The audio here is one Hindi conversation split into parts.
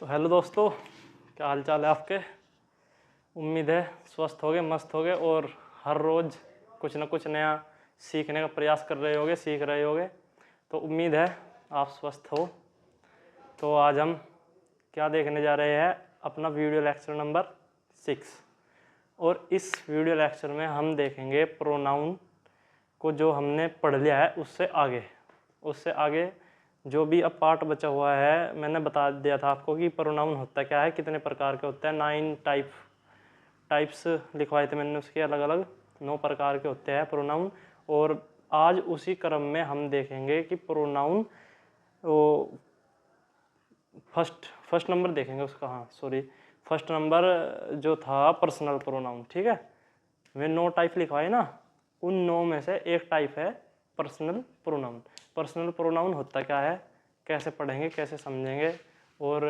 तो हेलो दोस्तों, क्या हाल चाल है आपके। उम्मीद है स्वस्थ होगे, मस्त होगे और हर रोज़ कुछ ना कुछ नया सीखने का प्रयास कर रहे होगे, सीख रहे होगे। तो उम्मीद है आप स्वस्थ हो। तो आज हम क्या देखने जा रहे हैं, अपना वीडियो लेक्चर नंबर 6। और इस वीडियो लेक्चर में हम देखेंगे प्रोनाउन को, जो हमने पढ़ लिया है उससे आगे जो भी अब पार्ट बचा हुआ है। मैंने बता दिया था आपको कि प्रोनाउन होता क्या है, कितने प्रकार के होते हैं। 9 टाइप्स लिखवाए थे मैंने, उसके अलग अलग 9 प्रकार के होते हैं प्रोनाउन। और आज उसी क्रम में हम देखेंगे कि प्रोनाउन वो फर्स्ट नंबर देखेंगे उसका। फर्स्ट नंबर जो था पर्सनल प्रोनाउन। ठीक है, वे 9 टाइप लिखवाए ना, उन 9 में से एक टाइप है पर्सनल प्रोनाउन। पर्सनल प्रोनाउन होता क्या है, कैसे पढ़ेंगे, कैसे समझेंगे और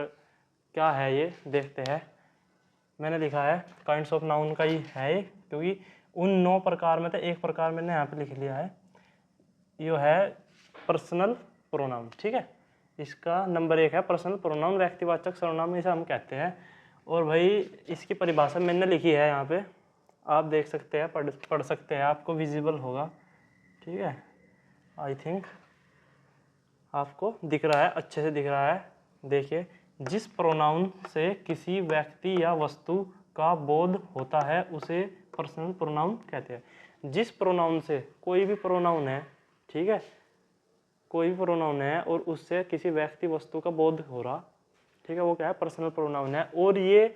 क्या है ये देखते हैं। मैंने लिखा है काइंड्स ऑफ नाउन का ही है ये, क्योंकि उन 9 प्रकार में से एक प्रकार मैंने यहाँ पे लिख लिया है, ये है पर्सनल प्रोनाउन। ठीक है, इसका नंबर 1 है पर्सनल प्रोनाउन, व्यक्तिवाचक सर्वनाम इसे हम कहते हैं। और भाई इसकी परिभाषा मैंने लिखी है यहाँ पे, आप देख सकते हैं, पढ़ सकते हैं, आपको विजिबल होगा। ठीक है, आई थिंक आपको दिख रहा है, अच्छे से दिख रहा है। देखिए, जिस प्रोनाउन से किसी व्यक्ति या वस्तु का बोध होता है उसे पर्सनल प्रोनाउन कहते हैं। जिस प्रोनाउन से, कोई भी प्रोनाउन है, ठीक है, कोई भी प्रोनाउन है और उससे किसी व्यक्ति वस्तु का बोध हो रहा, ठीक है, वो क्या है, पर्सनल प्रोनाउन है। और ये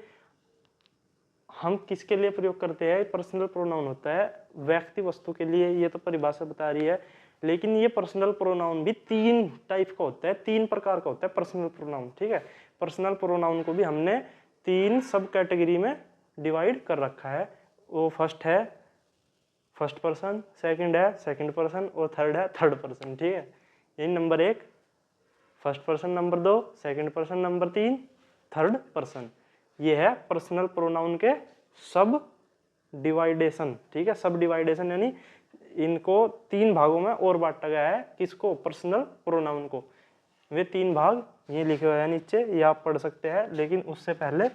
हम किसके लिए प्रयोग करते हैं, पर्सनल प्रोनाउन होता है व्यक्ति वस्तु के लिए, ये तो परिभाषा बता रही है। लेकिन ये पर्सनल प्रोनाउन भी 3 टाइप का होता है, 3 प्रकार का होता है पर्सनल प्रोनाउन। ठीक है, पर्सनल प्रोनाउन को भी हमने 3 सब कैटेगरी में डिवाइड कर रखा है। वो फर्स्ट है फर्स्ट पर्सन, सेकंड है सेकंड पर्सन और थर्ड है थर्ड पर्सन। ठीक है, ये number 1 first person, number 2 second person, number 3 third person. ये है पर्सनल प्रोनाउन के सब डिवाइडेशन। ठीक है, सब डिवाइडेशन यानी इनको 3 भागों में और बांटा गया है। किसको, पर्सनल प्रोनाउन को। वे 3 भाग ये लिखे हुए हैं नीचे, ये आप पढ़ सकते हैं। लेकिन उससे पहले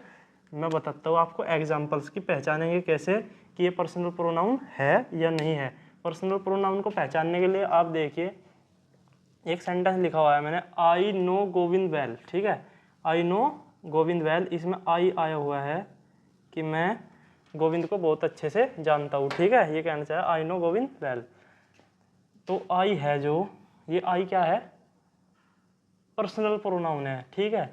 मैं बताता हूँ आपको एग्जाम्पल्स की, पहचानेंगे कैसे कि ये पर्सनल प्रोनाउन है या नहीं है। पर्सनल प्रोनाउन को पहचानने के लिए आप देखिए, एक सेंटेंस लिखा हुआ है मैंने, आई नो गोविंद वेल। ठीक है, आई नो गोविंद वेल, इसमें आई आया हुआ है कि मैं गोविंद को बहुत अच्छे से जानता हूँ। ठीक है, ये कहना चाहिए आई नो गोविंद वेल। तो आई है जो, ये आई क्या है, पर्सनल प्रोनाउन है। ठीक है,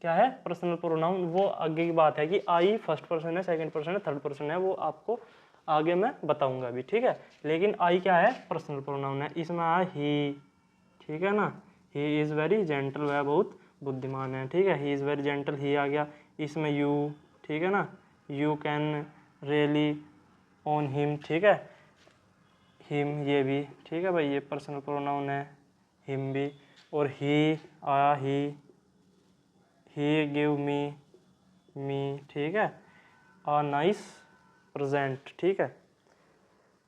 क्या है, पर्सनल प्रोनाउन। वो आगे की बात है कि आई फर्स्ट पर्सन है, सेकंड पर्सन है, थर्ड पर्सन है, वो आपको आगे मैं बताऊंगा अभी। ठीक है, लेकिन आई क्या है, पर्सनल प्रोनाउन है। इसमें आया ही, ठीक है ना, ही इज़ वेरी जेंटल, वह बहुत बुद्धिमान है। ठीक है, ही इज़ वेरी जेंटल, ही आ गया। इसमें यू, ठीक है ना, you can really on him. ठीक है, हिम ये भी, ठीक है भाई, ये पर्सनल प्रोनाउन है, हिम भी। और ही आया, ही गिव मी, ठीक है, आ नाइस प्रेजेंट। ठीक है,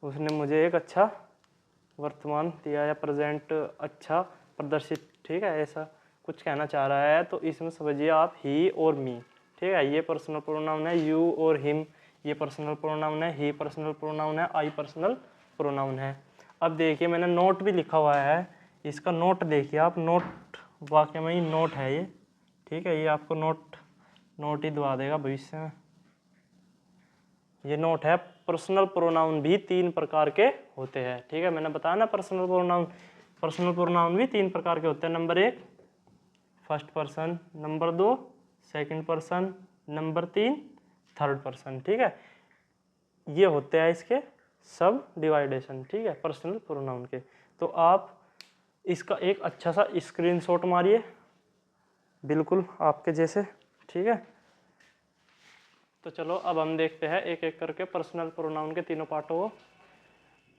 उसने मुझे एक अच्छा वर्तमान दिया या प्रेजेंट अच्छा प्रदर्शित। ठीक है, ऐसा कुछ कहना चाह रहा है। तो इसमें समझिए आप ही और मी। ठीक है, ये पर्सनल प्रोनाउन है। यू और हिम ये पर्सनल प्रोनाउन है। ही पर्सनल प्रोनाउन है। आई पर्सनल प्रोनाउन है। अब देखिए, मैंने नोट भी लिखा हुआ है, इसका नोट देखिए आप, नोट वाकई में ही नोट है ये। ठीक है, ये आपको नोट ही दवा देगा भविष्य में। ये नोट है, पर्सनल प्रोनाउन भी 3 प्रकार के होते हैं। ठीक है, मैंने बताया ना, पर्सनल प्रोनाउन भी 3 प्रकार के होते हैं। Number 1 first person, number 2 second person, number 3 third person. ठीक है, ये होते हैं इसके सब डिवाइडेशन। ठीक है, पर्सनल प्रोनाउन के। तो आप इसका एक अच्छा सा स्क्रीनशॉट मारिए, बिल्कुल आपके जैसे। ठीक है, तो चलो अब हम देखते हैं एक एक करके पर्सनल प्रोनाउन के तीनों पार्टों को।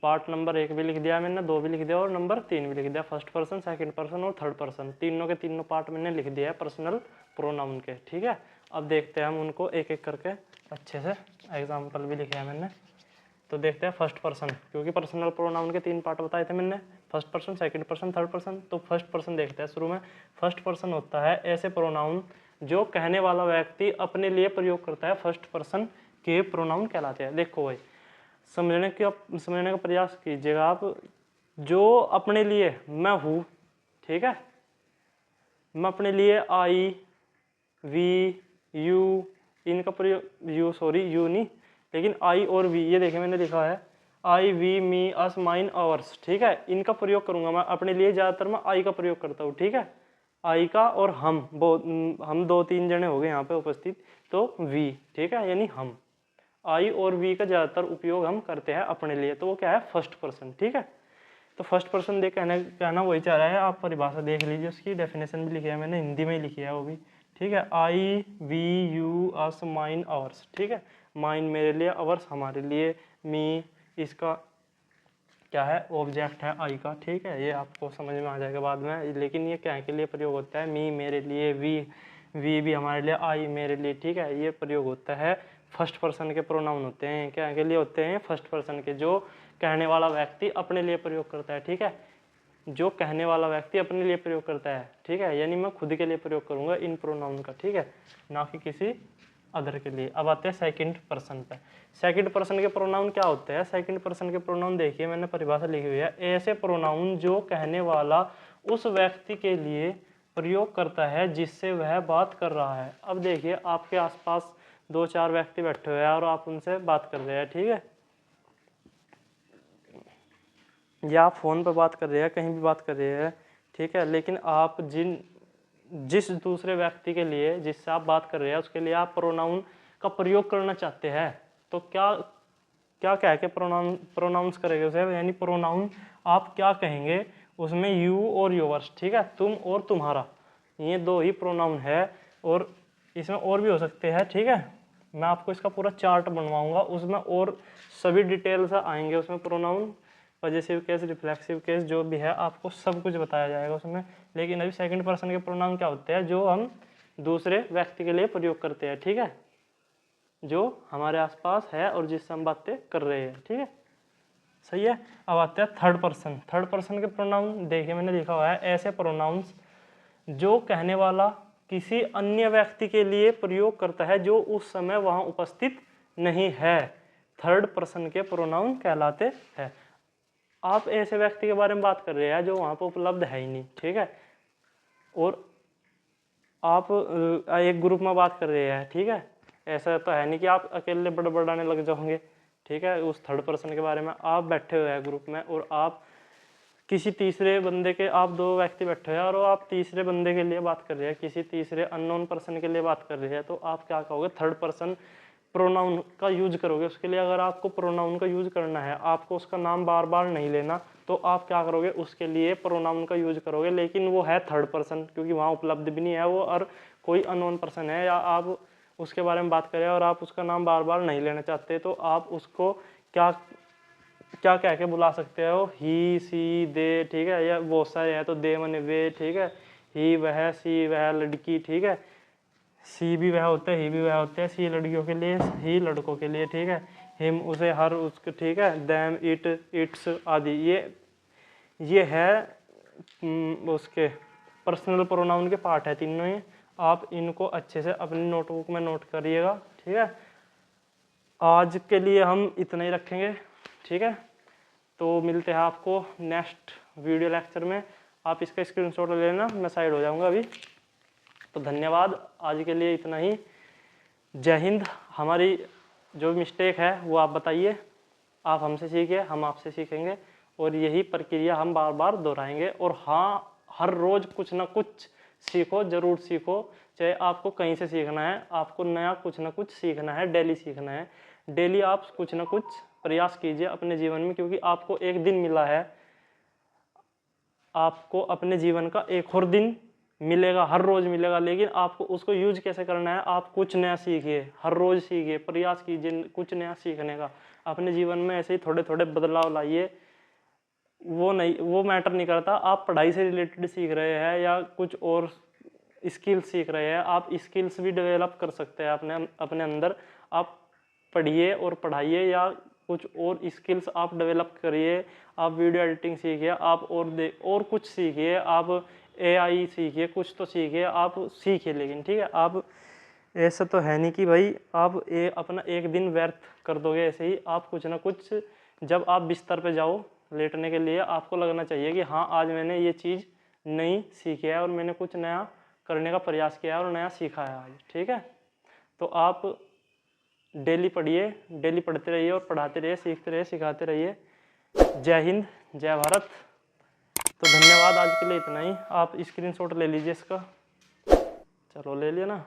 पार्ट नंबर 1 भी लिख दिया मैंने, 2 भी लिख दिया और नंबर 3 भी लिख दिया। फर्स्ट पर्सन, सेकंड पर्सन और थर्ड पर्सन, तीनों के तीनों पार्ट मैंने लिख दिया है पर्सनल प्रोनाउन के। ठीक है, अब देखते हैं हम उनको एक एक करके अच्छे से, एग्जाम्पल भी लिखे हैं मैंने। तो देखते हैं फर्स्ट पर्सन, क्योंकि पर्सनल प्रोनाउन के 3 पार्ट बताए थे मैंने, first person, second person, third person. तो फर्स्ट पर्सन देखते हैं शुरू में। फर्स्ट पर्सन होता है ऐसे प्रोनाउन जो कहने वाला व्यक्ति अपने लिए प्रयोग करता है फर्स्ट पर्सन के प्रोनाउन कहलाते हैं। देखो भाई, समझने का प्रयास कीजिएगा आप। जो अपने लिए मैं हूँ, ठीक है, मैं अपने लिए आई, वी, यू, इनका प्रयोग, यू नहीं, लेकिन आई और वी, ये देखिए मैंने लिखा है I, we, me, us, mine, ours, ठीक है, इनका प्रयोग करूंगा मैं अपने लिए। ज़्यादातर मैं आई का प्रयोग करता हूँ, ठीक है, आई का, और हम 2-3 जने हो गए यहाँ पे उपस्थित, तो वी, ठीक है, यानी हम। आई और वी का ज़्यादातर उपयोग हम करते हैं अपने लिए, तो वो क्या है, फर्स्ट पर्सन, ठीक है। तो फर्स्ट पर्सन देख कहना वही चाह रहा है। आप परिभाषा देख लीजिए, उसकी डेफिनेशन भी लिखी है मैंने, हिंदी में ही लिखी है वो भी, ठीक है। I, we, you, us, mine, ours, ठीक है। माइन मेरे लिए, आवर्स हमारे लिए, मी इसका क्या है, ऑब्जेक्ट है आई का, ठीक है। ये आपको समझ में आ जाएगा बाद में, लेकिन ये क्या के लिए प्रयोग होता है, मी मेरे लिए, वी भी हमारे लिए, आई मेरे लिए, ठीक है। ये प्रयोग होता है, फर्स्ट पर्सन के प्रोनाउन होते हैं, क्या के लिए होते हैं, फर्स्ट पर्सन के, जो कहने वाला व्यक्ति अपने लिए प्रयोग करता है, ठीक है। जो कहने वाला व्यक्ति अपने लिए प्रयोग करता है, ठीक है, यानी मैं खुद के लिए प्रयोग करूंगा इन प्रोनाउन का, ठीक है, ना कि किसी अदर के लिए। अब आते हैं सेकंड पर्सन पे। सेकंड पर्सन के प्रोनाउन क्या होते हैं? सेकंड पर्सन के प्रोनाउन देखिए मैंने परिभाषा लिखी हुई है, ऐसे प्रोनाउन जो कहने वाला उस व्यक्ति के लिए प्रयोग करता है जिससे वह बात कर रहा है। अब देखिए आपके आसपास 2-4 व्यक्ति बैठे हुए हैं और आप उनसे बात कर रहे हैं, ठीक है, या आप फोन पर बात कर रहे हैं, कहीं भी बात कर रहे हैं, ठीक है, लेकिन आप जिस दूसरे व्यक्ति के लिए जिससे आप बात कर रहे हैं उसके लिए आप प्रोनाउन का प्रयोग करना चाहते हैं, तो क्या क्या कह के प्रोनाउंस करेंगे उसे, यानी प्रोनाउन आप क्या कहेंगे उसमें, यू और योवर्स, ठीक है, तुम और तुम्हारा, ये 2 ही प्रोनाउन है, और इसमें और भी हो सकते हैं, ठीक है। मैं आपको इसका पूरा चार्ट बनवाऊंगा, उसमें और सभी डिटेल्स आएंगे उसमें, pronoun, possessive case, reflexive case, जो भी है आपको सब कुछ बताया जाएगा उसमें। लेकिन अभी सेकंड पर्सन के प्रोनाउन क्या होते हैं, जो हम दूसरे व्यक्ति के लिए प्रयोग करते हैं, ठीक है, जो हमारे आसपास है और जिससे हम बातें कर रहे हैं, ठीक है, सही है। अब आते हैं थर्ड पर्सन। थर्ड पर्सन के प्रोनाउन देखिए मैंने लिखा हुआ है, ऐसे प्रोनाउंस जो कहने वाला किसी अन्य व्यक्ति के लिए प्रयोग करता है जो उस समय वहां उपस्थित नहीं है, थर्ड पर्सन के प्रोनाउन कहलाते हैं। आप ऐसे व्यक्ति के बारे में बात कर रहे हैं जो वहां पर उपलब्ध है ही नहीं, ठीक है, और आप एक ग्रुप में बात कर रहे हैं, ठीक है, ऐसा तो है नहीं कि आप अकेले बड़बड़ाने लग जाओगे, ठीक है, उस थर्ड पर्सन के बारे में। आप बैठे हुए हैं ग्रुप में और आप किसी तीसरे बंदे के, आप 2 व्यक्ति बैठे हैं और आप तीसरे बंदे के लिए बात कर रहे हैं, किसी तीसरे अननोन पर्सन के लिए बात कर रहे हैं, तो आप क्या कहोगे, थर्ड पर्सन प्रोनाउन का यूज करोगे उसके लिए। अगर आपको प्रोनाउन का यूज करना है, आपको उसका नाम बार बार नहीं लेना, तो आप क्या करोगे, उसके लिए प्रोनाउन का यूज करोगे, लेकिन वो है थर्ड पर्सन, क्योंकि वहाँ उपलब्ध भी नहीं है वो, और कोई अननोन पर्सन है, या आप उसके बारे में बात करें और आप उसका नाम बार बार नहीं लेना चाहते, तो आप उसको क्या क्या कह के बुला सकते हो, ही, सी, दे, ठीक है, या बहुत सारे हैं तो दे मने वे, ठीक है, ही वह, सी वह लड़की, ठीक है, सी भी वह होते हैं, ही भी वह होते हैं, सी लड़कियों के लिए, ही लड़कों के लिए, ठीक है, हिम उसे, हर उसके, ठीक है, दैम इट इट्स आदि, ये है उसके पर्सनल प्रोनाउन के पार्ट है तीनों ही। आप इनको अच्छे से अपनी नोटबुक में नोट करिएगा, ठीक है। आज के लिए हम इतना ही रखेंगे, ठीक है, तो मिलते हैं आपको नेक्स्ट वीडियो लेक्चर में। आप इसका स्क्रीनशॉट ले लेना, मैं साइड हो जाऊंगा अभी। तो धन्यवाद, आज के लिए इतना ही। जय हिंद। हमारी जो मिस्टेक है वो आप बताइए, आप हमसे सीखिए, हम आपसे सीखेंगे, और यही प्रक्रिया हम बार बार दोहराएंगे। और हाँ, हर रोज़ कुछ ना कुछ सीखो, ज़रूर सीखो, चाहे आपको कहीं से सीखना है, आपको नया कुछ ना कुछ सीखना है, डेली सीखना है। डेली आप कुछ ना कुछ प्रयास कीजिए अपने जीवन में, क्योंकि आपको एक दिन मिला है, आपको अपने जीवन का एक और दिन मिलेगा, हर रोज़ मिलेगा, लेकिन आपको उसको यूज कैसे करना है, आप कुछ नया सीखिए, हर रोज़ सीखिए, प्रयास कीजिए कुछ नया सीखने का। अपने जीवन में ऐसे ही थोड़े थोड़े बदलाव लाइए। वो मैटर नहीं करता आप पढ़ाई से रिलेटेड सीख रहे हैं या कुछ और स्किल्स सीख रहे हैं, आप स्किल्स भी डेवलप कर सकते हैं अपने अंदर। आप पढ़िए और पढ़ाइए, या कुछ और स्किल्स आप डेवलप करिए, आप वीडियो एडिटिंग सीखिए, आप और कुछ सीखिए, आप AI सीखिए, कुछ तो सीखिए, आप सीखिए, लेकिन ठीक है, आप ऐसा तो है नहीं कि भाई आप अपना एक दिन व्यर्थ कर दोगे ऐसे ही। आप कुछ ना कुछ, जब आप बिस्तर पे जाओ लेटने के लिए, आपको लगना चाहिए कि हाँ आज मैंने ये चीज़ नई सीखी है और मैंने कुछ नया करने का प्रयास किया है और नया सीखा है आज, ठीक है। तो आप डेली पढ़िए, डेली पढ़ते रहिए और पढ़ाते रहिए, सीखते रहिए, सिखाते रहिए। जय हिंद, जय भारत। तो धन्यवाद, आज के लिए इतना ही। आप स्क्रीनशॉट ले लीजिए इसका, चलो ले लिया ना।